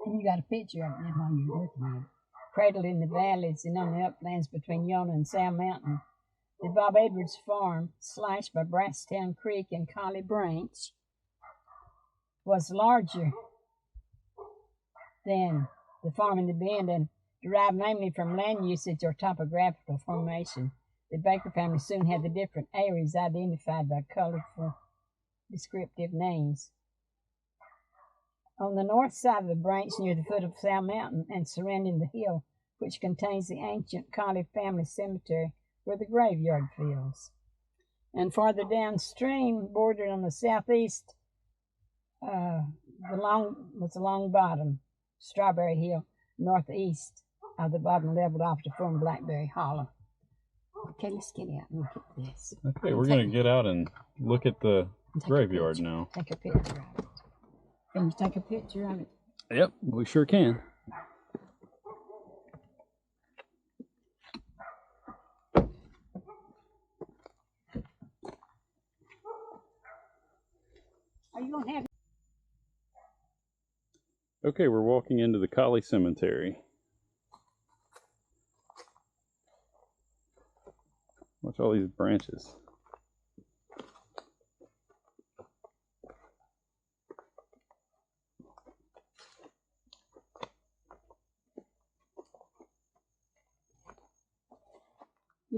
And you got a picture of it while you're looking at it. Cradled in the valleys and on the uplands between Yonah and Sound Mountain, the Bob Edwards farm, slashed by Brasstown Creek and Collie Branch, was larger than the farm in the Bend and derived mainly from land usage or topographical formation. The Baker family soon had the different areas identified by colorful descriptive names. On the north side of the branch near the foot of Sound Mountain and surrounding the hill, which contains the ancient Collie family cemetery, were the graveyard fields. And farther downstream, bordered on the southeast, the long bottom, Strawberry Hill, northeast of the bottom leveled off to form Blackberry Hollow. Okay, let's get out and look at this. Okay, we're going to get out and look at the graveyard now. Take a picture of it. Can you take a picture of it? Yep, we sure can. Are you going to have... Okay, we're walking into the Collie Cemetery. Watch all these branches.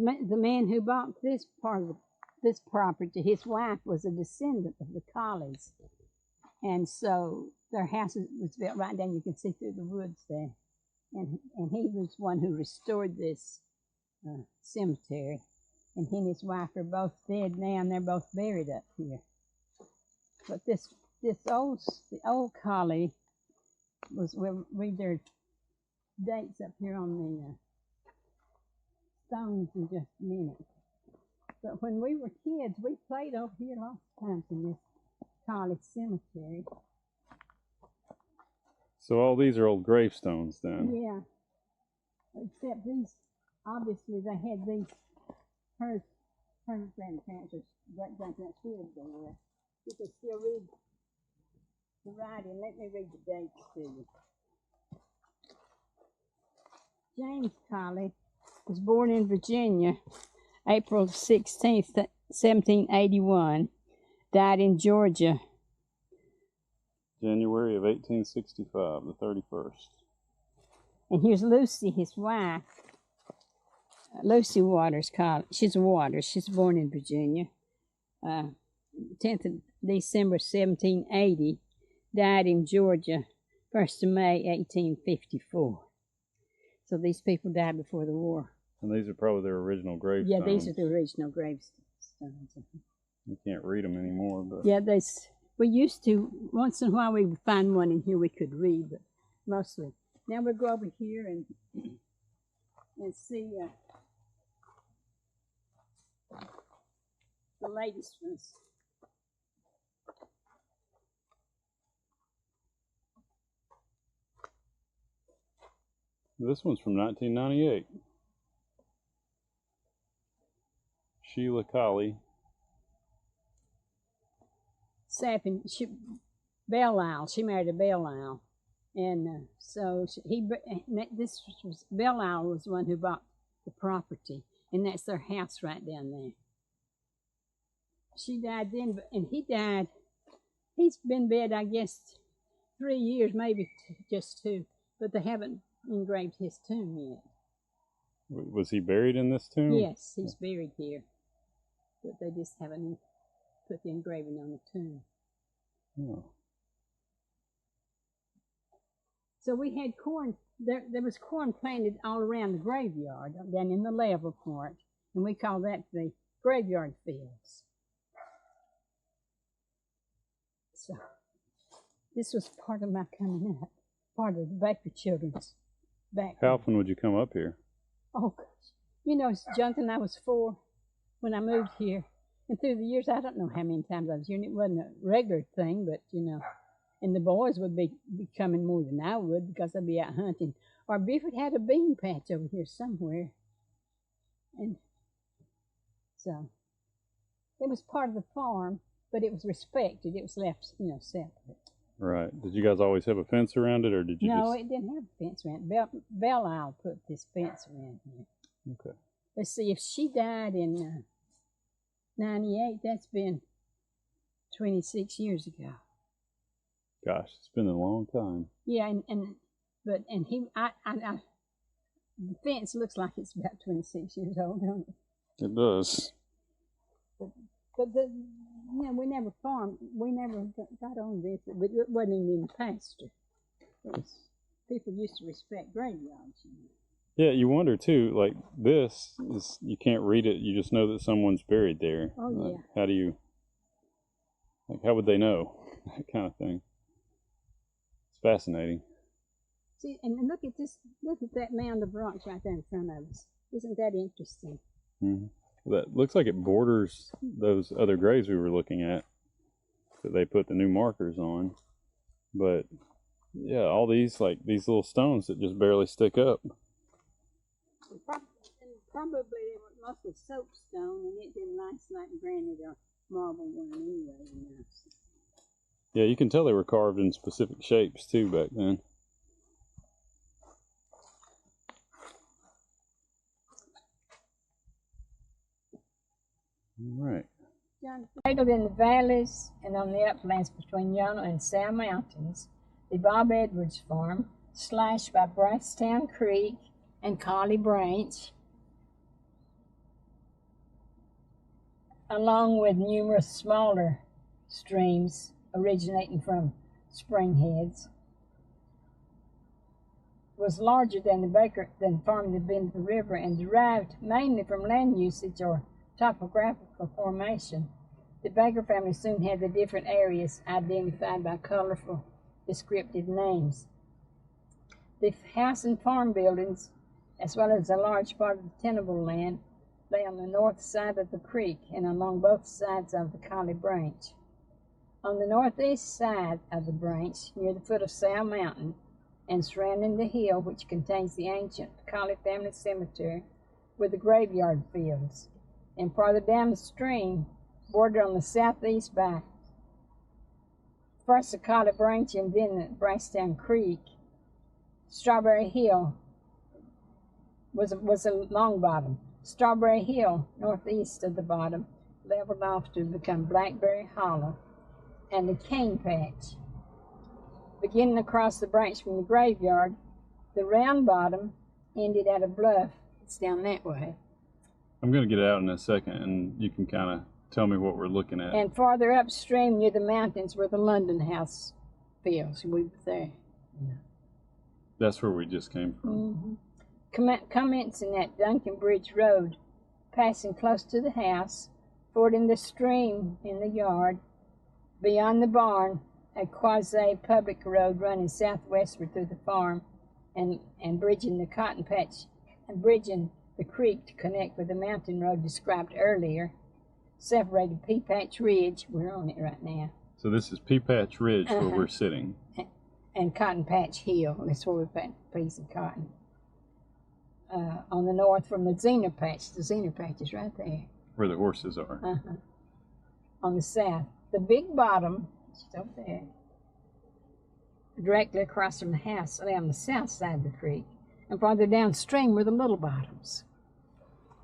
The man who bought this part of this property, his wife was a descendant of the Collies. And so their house was built right down, you can see through the woods there. And he was one who restored this cemetery. And he and his wife are both dead now, and they're both buried up here. But the old Collie we'll read their dates up here on the stones in just a minute. But when we were kids, we played over here lots of times in this Collie cemetery. So all these are old gravestones then? Yeah. Except these, obviously they had these, her grandparents or great-grandparents lived there. You can still read the writing. Let me read the dates to you. James Collie was born in Virginia, April 16th, 1781. Died in Georgia, January of 1865, the 31st. And here's Lucy, his wife. Lucy Waters Collie. She's Waters. She's born in Virginia. 10th of December 1780. Died in Georgia, 1st of May 1854. So these people died before the war. And these are probably their original gravestones. Yeah, these are the original gravestones. You can't read them anymore, but yeah, we used to. Once in a while, we would find one in here we could read, but mostly. Now we'll go over here and see the latest ones. this one's from 1998. Sheila Collie. Sapping, Belle Isle. She married a Belle Isle, and so Belle Isle was the one who bought the property, and that's their house right down there. She died then, and he died. He's been dead, I guess, 3 years, maybe just 2, but they haven't engraved his tomb yet. Was he buried in this tomb? Yes, he's buried here, but they just haven't put the engraving on the tomb. Oh. So we had corn, there was corn planted all around the graveyard, down in the level part, and we call that the graveyard fields. So this was part of my coming up, part of the Baker children's background. How often would you come up here? Oh, gosh. You know, Jonathan, I was 4 when I moved here. And through the years, I don't know how many times I was here, and it wasn't a regular thing, but, you know, and the boys would be coming more than I would because I'd be out hunting. Or Bifford had a bean patch over here somewhere. And so it was part of the farm, but it was respected. It was left, you know, separate. Right. Did you guys always have a fence around it, or did you No, just... it didn't have a fence around it. Belle Isle put this fence around here. Okay. Let's see, if she died in 98, that's been 26 years ago. Gosh, it's been a long time. Yeah, and he, the fence looks like it's about 26 years old, don't it? It does. But we never farmed. We never got on this. It wasn't in the pasture. People used to respect graveyards. Yeah, you wonder too, like this is, you can't read it, you just know that someone's buried there. Oh, like, yeah. How do you, like, how would they know? That kind of thing. It's fascinating. See, and look at this, look at that mound of rocks right there in front of us. Isn't that interesting? Mm-hmm. That looks like it borders those other graves we were looking at that they put the new markers on. But yeah, all these, like these little stones that just barely stick up. Probably they were mostly soapstone, and it didn't last like granite or marble one anyway. Yeah, you can tell they were carved in specific shapes too back then. All right. Cradled in the valleys and on the uplands between Yonah and Sal Mountains, the Bob Edwards farm, slashed by Brasstown Creek and Collie Branch, along with numerous smaller streams originating from spring heads, was larger than the farm that had been to the river and derived mainly from land usage or topographical formation. The Baker family soon had the different areas identified by colorful descriptive names. The house and farm buildings, as well as a large part of the tenable land, lay on the north side of the creek and along both sides of the Collie Branch. On the northeast side of the branch, near the foot of Sal Mountain, and surrounding the hill which contains the ancient Collie family cemetery, were the graveyard fields, and farther down the stream, bordered on the southeast by first the Collie Branch and then the Brasstown Creek, Strawberry Hill was a long bottom. Strawberry Hill, northeast of the bottom, leveled off to become Blackberry Hollow, and the Cane Patch. Beginning across the branch from the graveyard, the round bottom ended at a bluff. It's down that way. I'm going to get out in a second and you can kind of tell me what we're looking at. And farther upstream near the mountains were the London House fields. We were there. Yeah. That's where we just came from. Mm-hmm. Commencing at Duncan Bridge Road, passing close to the house, fording the stream in the yard, beyond the barn, a quasi-public road running southwestward through the farm, and bridging the cotton patch, and bridging the creek to connect with the mountain road described earlier, separated Pea Patch Ridge. We're on it right now. So this is Pea Patch Ridge where we're sitting. And Cotton Patch Hill. That's where we plant a piece of cotton. On the north from the Xena Patch. The Xena Patch is right there. Where the horses are. On the south. The Big Bottom, it's over there, directly across from the house, lay on the south side of the creek. And farther downstream were the Little Bottoms.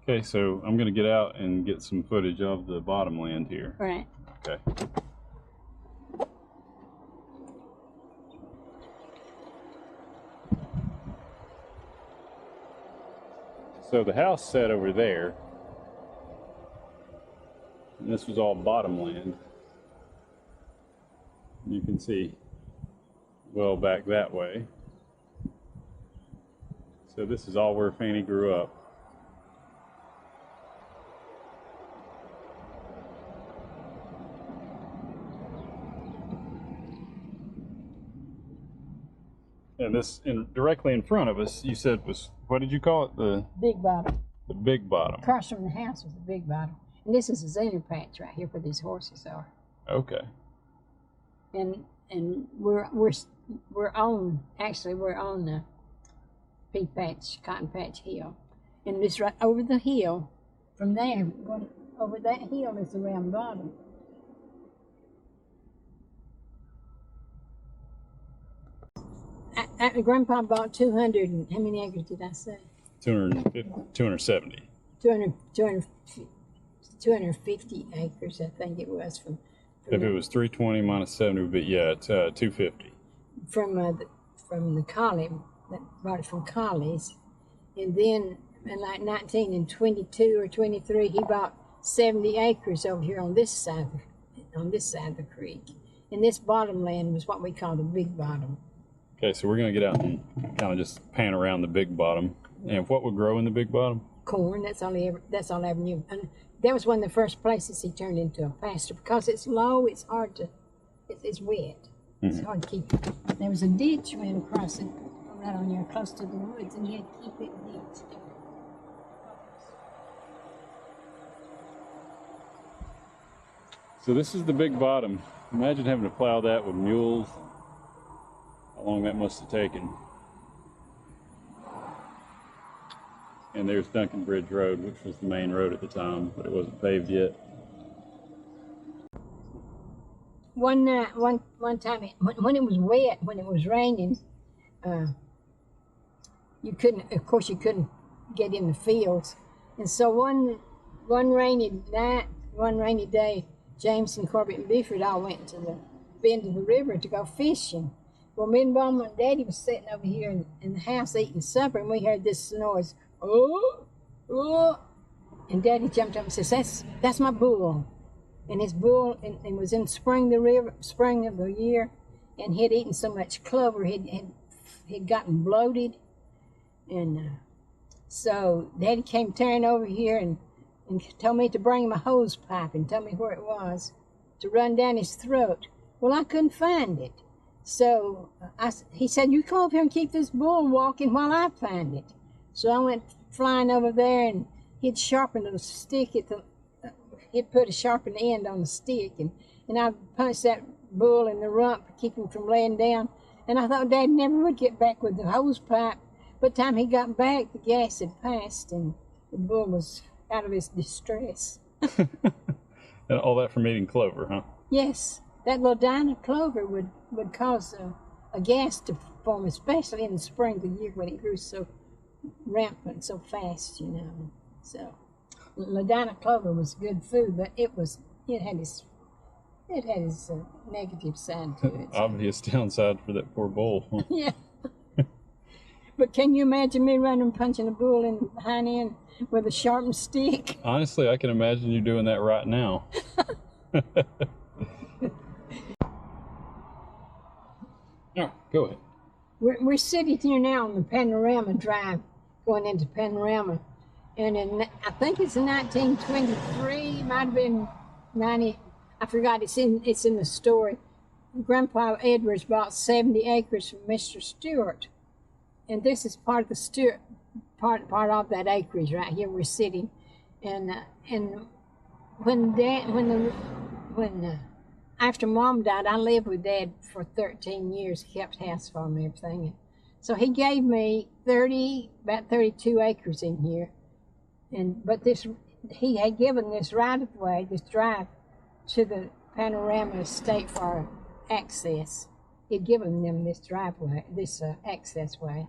Okay, so I'm going to get out and get some footage of the bottom land here. Right. Okay. So the house sat over there, and this was all bottom land. You can see well back that way. So this is all where Fannie grew up. And this, directly in front of us, you said was, what did you call it? The Big Bottom. The Big Bottom. Across from the house was the Big Bottom. And this is a Xena Patch right here where these horses are. Okay. And we're on the Pea Patch, Cotton Patch Hill. And this right over the hill, from there, going over that hill is the round bottom. Grandpa bought 200, and how many acres did I say? 270. 250 acres, I think it was. If it was 320 minus 70 would be, yeah, it's 250. From the collie, that bought it from collies. And then in like 1922 or 23, he bought 70 acres over here on this side of the creek. And this bottom land was what we call the big bottom. Okay, so we're going to get out and kind of just pan around the big bottom. And what would grow in the big bottom? Corn. That's all I ever knew. And that was one of the first places he turned into a pasture because it's low. It's hard to. It's wet. It's hard to keep. There was a ditch ran across it right on here, close to the woods, and you had to keep it ditched. So this is the big bottom. Imagine having to plow that with mules. How long that must have taken. And there's Duncan Bridge Road, which was the main road at the time, but it wasn't paved yet. One time, when it was wet, when it was raining, you couldn't get in the fields. And so one rainy day, James and Corbett and Bifford all went to the bend of the river to go fishing. Well, me and Mama and Daddy was sitting over here in the house eating supper, and we heard this noise. Oh, oh. And Daddy jumped up and says, that's my bull. And his bull, and was in spring of the year, and he had eaten so much clover, he'd gotten bloated. And so Daddy came tearing over here and told me to bring him a hose pipe and tell me where it was to run down his throat. Well, I couldn't find it. So he said, you come over here and keep this bull walking while I find it. So I went flying over there, and he'd sharpened a stick he'd put a sharpened end on the stick, and I punched that bull in the rump to keep him from laying down. And I thought Dad never would get back with the hose pipe. By the time he got back, the gas had passed, and the bull was out of his distress. And all that from eating clover, huh? Yes, that Ladina clover would cause a gas to form, especially in the spring of the year when it grew so rampant, so fast, you know. So Ladina clover was good food, but it had its negative side to it. Obvious downside for that poor bull. Huh? Yeah. But can you imagine me running punching a bull in the hind end with a sharpened stick? Honestly, I can imagine you doing that right now. No, go ahead. We're sitting here now on the Panorama Drive, going into Panorama, and I think it's in 1923, might have been 90. I forgot. It's in the story. Grandpa Edwards bought 70 acres from Mr. Stewart, and this is part of the Stewart part of that acreage right here. We're sitting, and when after Mom died, I lived with Dad for 13 years. He kept house for me and everything. So he gave me about 32 acres in here. But he had given this right of way, this drive to the Panorama Estate for access. He'd given them this driveway, this access way.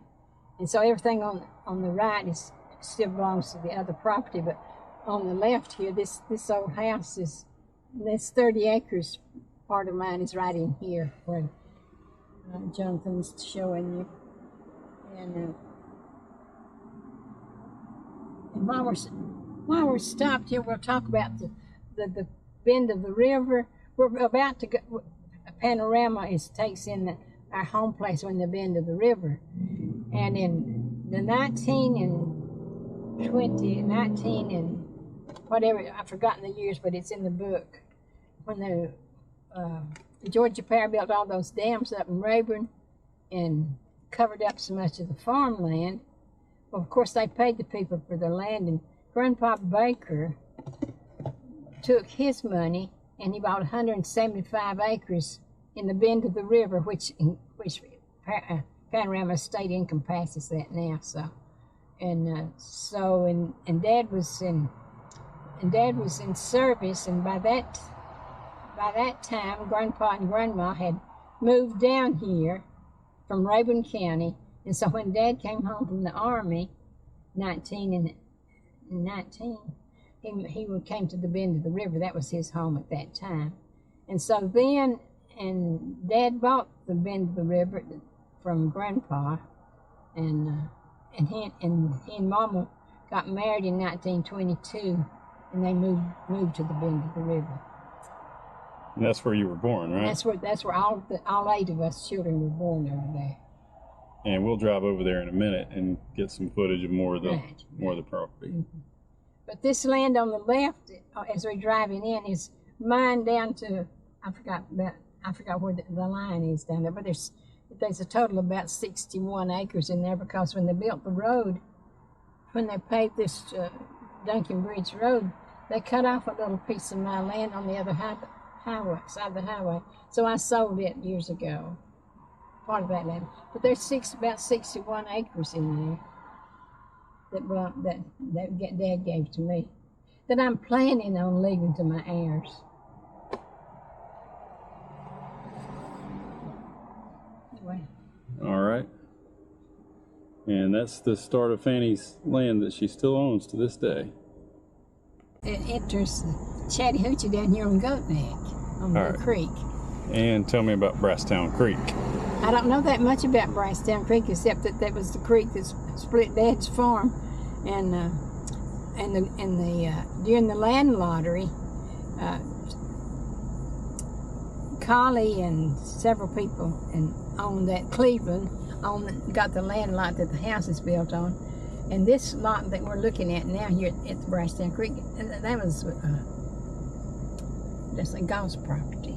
And so everything on the right still belongs to the other property, but on the left here, this old house this 30 acres part of mine is right in here where Jonathan's showing you. And while we're stopped here, we'll talk about the bend of the river. We're about to go. Panorama takes in our home place on the bend of the river, and in the 19 and whatever, I've forgotten the years, but it's in the book. When the Georgia Power built all those dams up in Rayburn and covered up so much of the farmland, well, of course, they paid the people for their land, and Grandpa Baker took his money and he bought 175 acres in the bend of the river, which Panorama Estate encompasses that now. So, and Dad was in service, and by that time, Grandpa and Grandma had moved down here from Rayburn County. And so when Dad came home from the Army, 19, he came to the bend of the river. That was his home at that time. And so then, and Dad bought the bend of the river from Grandpa, and he and Mama got married in 1922, and they moved to the bend of the river. And that's where you were born, right? And that's where all 8 of us children were born over there. And we'll drive over there in a minute and get some footage of more of the property. Mm-hmm. But this land on the left, as we're driving in, is mine down to I forgot where the line is down there. But there's a total of about 61 acres in there, because when they built the road, when they paved this Duncan Bridge Road, they cut off a little piece of my land on the other side of the highway. So I sold it years ago. Part of that land, but there's about 61 acres in there that Dad gave to me, that I'm planning on leaving to my heirs. Anyway. All right, and that's the start of Fannie's land that she still owns to this day. It enters Chattahoochee down here on Goat Neck on the creek. And tell me about Brasstown Creek. I don't know that much about Brasstown Creek, except that was the creek that split Dad's farm, and during the land lottery, Collie and several people owned that Cleveland got the land lot that the house is built on, and this lot that we're looking at now here at the Brasstown Creek, that was that's a Goss property.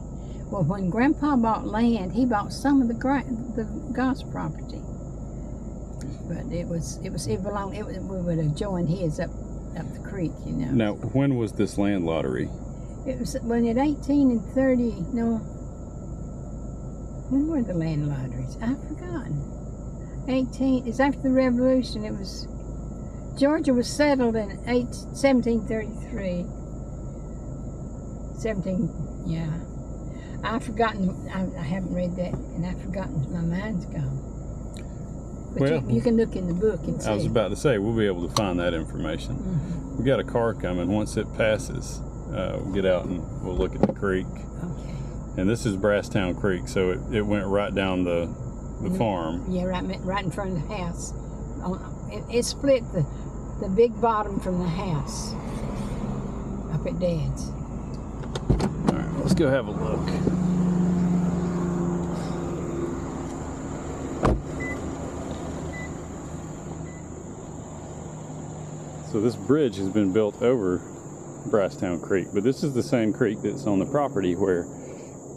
Well, when Grandpa bought land, he bought some of the Goss property, but we would have joined his up the creek, you know. Now, when was this land lottery? It was when at 18 and 30. No, when were the land lotteries? I've forgotten. 18. It's after the Revolution. It was Georgia was settled in 1733. 17. Yeah. I've forgotten. I haven't read that, and I've forgotten. My mind's gone. But well, you can look in the book and see. I was about to say, we'll be able to find that information. Mm-hmm. We got a car coming. Once it passes, we'll get out and we'll look at the creek. Okay. And this is Brasstown Creek, so it went right down the farm. Yeah, right in front of the house. It split the big bottom from the house up at Dad's. All right, let's go have a look. So this bridge has been built over Brasstown Creek, but this is the same creek that's on the property where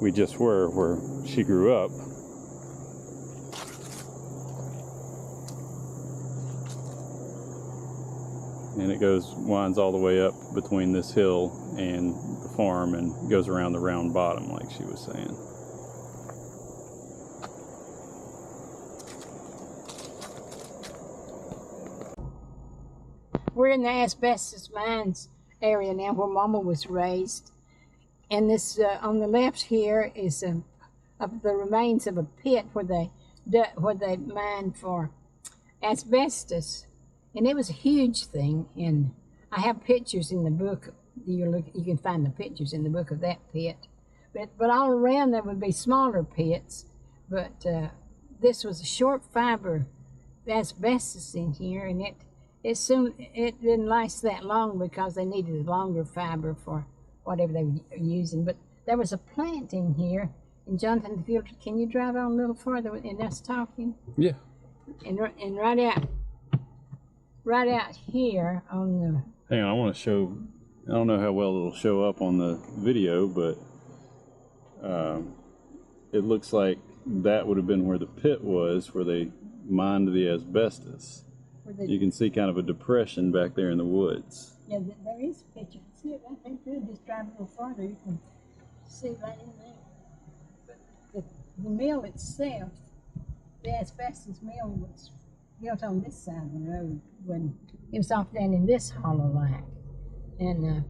we just were, where she grew up. And it winds all the way up between this hill and the farm and goes around the round bottom, like she was saying. We're in the asbestos mines area now, where Mama was raised, and this on the left here is the remains of a pit where they mined for asbestos. And it was a huge thing, and I have pictures in the book. You can find the pictures in the book of that pit. But all around there would be smaller pits, but this was a short fiber asbestos in here, and it didn't last that long because they needed a longer fiber for whatever they were using. But there was a plant in here, and Jonathan the Fielder, can you drive on a little farther and us talking? Yeah. And right out here on the... Hang on, I want to show... I don't know how well it'll show up on the video, but it looks like that would have been where the pit was, where they mined the asbestos. You can see kind of a depression back there in the woods. Yeah, there is a picture. See it right there good. Just drive a little farther, you can see right in there. But the mill itself, the asbestos mill, was built on this side of the road when it was off down in this hollow like. And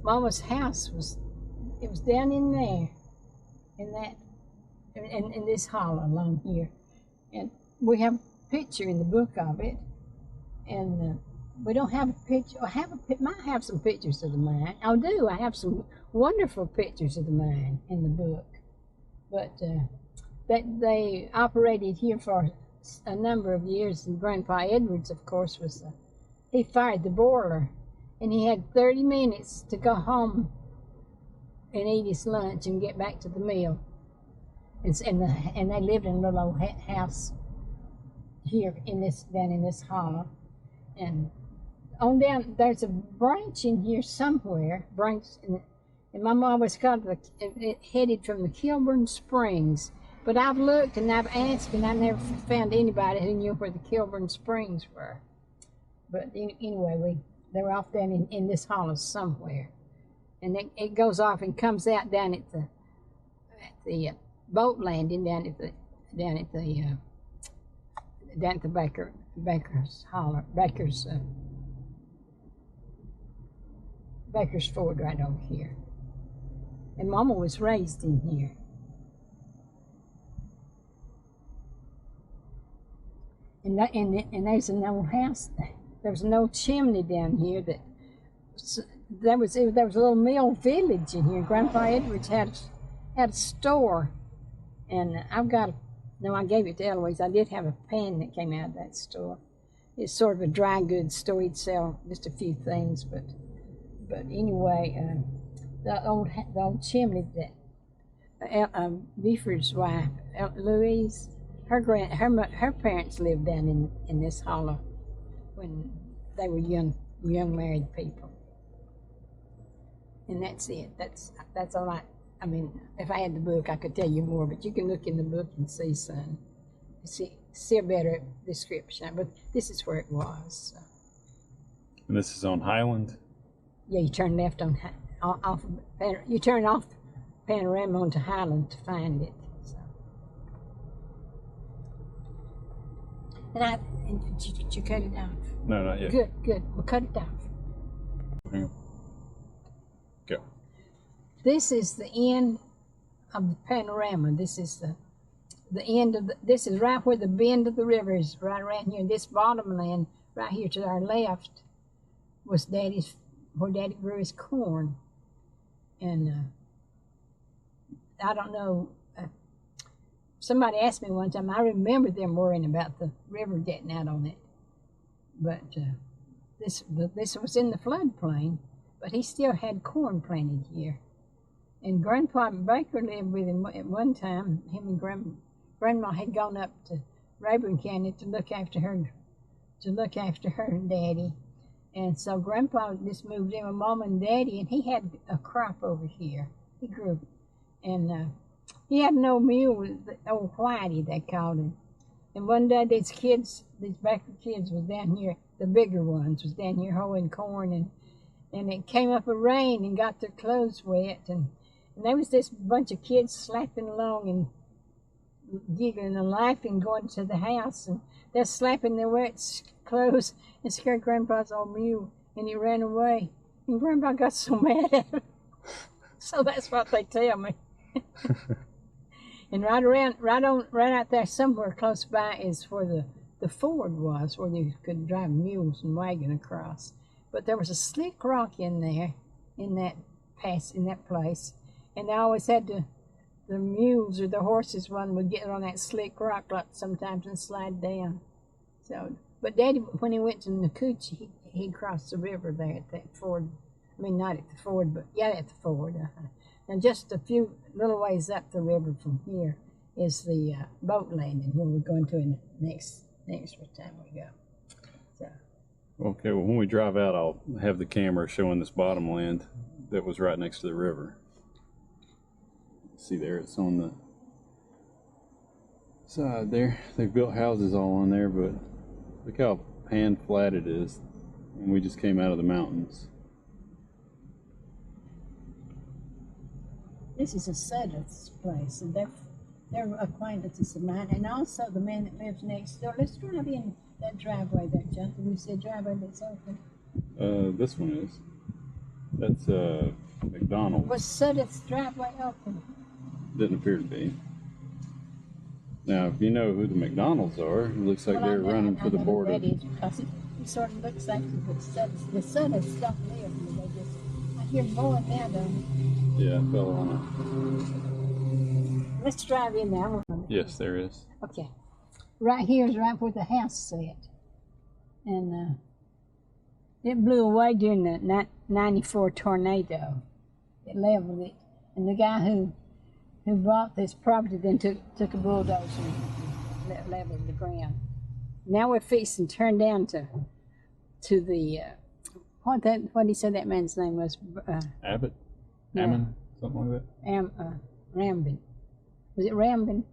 Mama's house was down in there, in this hollow along here. And we have a picture in the book of it, and we don't have a picture. Might have some pictures of the mine. I do. I have some wonderful pictures of the mine in the book, but that they operated here for a number of years. And Grandpa Edwards, of course, he fired the boiler, and he had 30 minutes to go home and eat his lunch and get back to the mill. And they lived in a little old house here down in this hollow. And on down, there's a branch in here somewhere, and my mom always called it headed from the Kilburn Springs. But I've looked and I've asked, and I never found anybody who knew where the Kilburn Springs were. But anyway, they were off down in this hollow somewhere. And it goes off and comes out down at the boat landing down at the Baker's Holler, Baker's Ford right over here. And Mama was raised in here. And there's an old house. There was an old chimney down here there was a little mill village in here. Grandpa Edwards had a store, and I gave it to Eloise. I did have a pen that came out of that store. It's sort of a dry goods store. He'd sell just a few things, but anyway, the old chimney that Beefor's wife, Louise, her parents lived down in this hollow when they were young married people. And that's it. That's all I mean, if I had the book, I could tell you more, but you can look in the book and see see a better description. But this is where it was. So. And this is on Highland? Yeah, you turn left you turn off Panorama onto Highland to find it. So. And did you cut it off? No, not yet. Good. We'll cut it off. Hang on. Go. This is the end of the panorama. This is the end of this is right where the bend of the river is, right around here. This bottom land right here to our left was where Daddy grew his corn. And I don't know, somebody asked me one time, I remember them worrying about the river getting out on it. But this was in the floodplain, but he still had corn planted here. And Grandpa Baker lived with him at one time. Him and Grandma had gone up to Rayburn County to look after her and Daddy. And so Grandpa just moved in with Mom and Daddy, and he had a crop over here. He grew, and he had an old mule, old Whitey, they called him. And one day these Baker kids was down here, the bigger ones was down here hoeing corn, and it came up a rain and got their clothes wet, and there was this bunch of kids slapping along and giggling and laughing, going to the house, and they're slapping their wet clothes and scared Grandpa's old mule, and he ran away. And Grandpa got so mad at him. So that's what they tell me. And right out there somewhere close by is where the ford was, where you could drive mules and wagon across. But there was a slick rock in there, in that place, and they always had the mules or the horses, one would get on that slick rock sometimes and slide down. So, but Daddy, when he went to Nacoochee, he crossed the river there at that ford. I mean, not at the ford, but yeah, at the ford. And just a few little ways up the river from here is the boat landing where we're going to in the next time we go. So. Okay, well, when we drive out, I'll have the camera showing this bottom land that was right next to the river. See there, it's on the side there. They've built houses all on there, but look how pan flat it is. And we just came out of the mountains. This is a Sutter's place, and they're acquaintances of mine, and also the man that lives next door. Let's drive in that driveway there, Jonathan. You said driveway that's open. This one is. That's McDonald's. Was Sutter's driveway open? Didn't appear to be. Now, if you know who the McDonald's are, it looks like they're running for the board of. That is because it sort of looks like the sun is stuck there. And they just, I hear blowing now though. Yeah, I fell on Let's drive in there. it. Yes, there is. Okay. Right here is right where the house set. And it blew away during the 94 tornado. It leveled it. And the guy who bought this property then took a bulldozer and leveled the ground. Now we're fixing to turn down to the what he said that man's name was Abbott? Yeah. Ammon? Something like that? Rambin. Was it Rambin?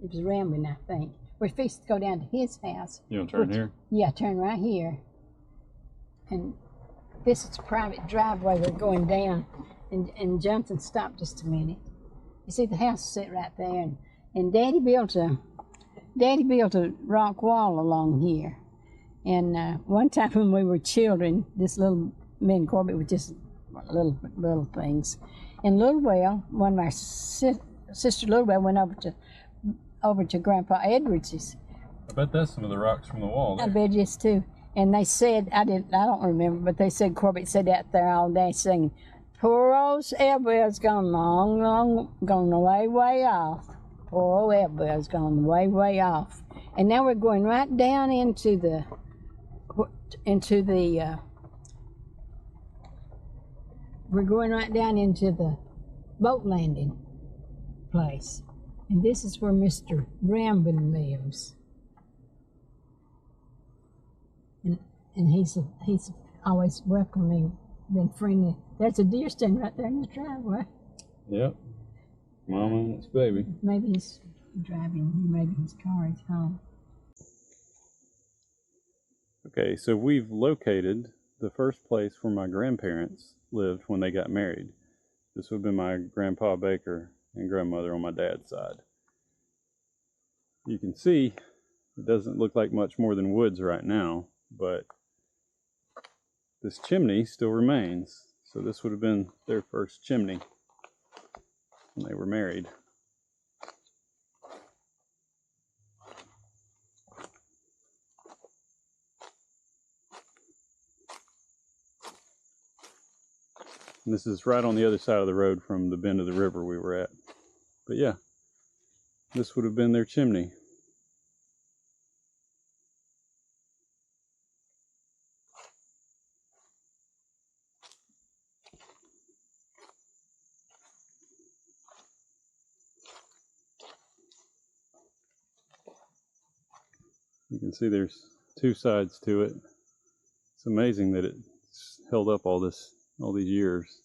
It was Rambin, I think. We're fixing to go down to his house. You want to turn here? Yeah, turn right here. And this is a private driveway we're going down. And Johnson, stop just a minute. You see the house is set right there, and Daddy built a rock wall along here. And one time when we were children, this little me and Corbett was just little things. And Littlewell, one of our sister Littlewell went over to Grandpa Edwards's. I bet that's some of the rocks from the wall there. I bet it is too. And they said, I don't remember, but they said Corbett sat out there all day singing, "Poor old Elbell's gone gone way off. Poor old Elbell's gone way off." And now we're going right down into the boat landing place. And this is where Mr. Rambin lives. And he's always welcoming, been friendly. There's a deer standing right there in the driveway. Yep. Mama and its baby. Maybe he's driving. Maybe his car is home. Okay, so we've located the first place where my grandparents lived when they got married. This would have been my Grandpa Baker and grandmother on my dad's side. You can see it doesn't look like much more than woods right now, but this chimney still remains. So this would have been their first chimney when they were married. And this is right on the other side of the road from the bend of the river we were at. But yeah, this would have been their chimney. You can see there's two sides to it. It's amazing that it's held up all these years.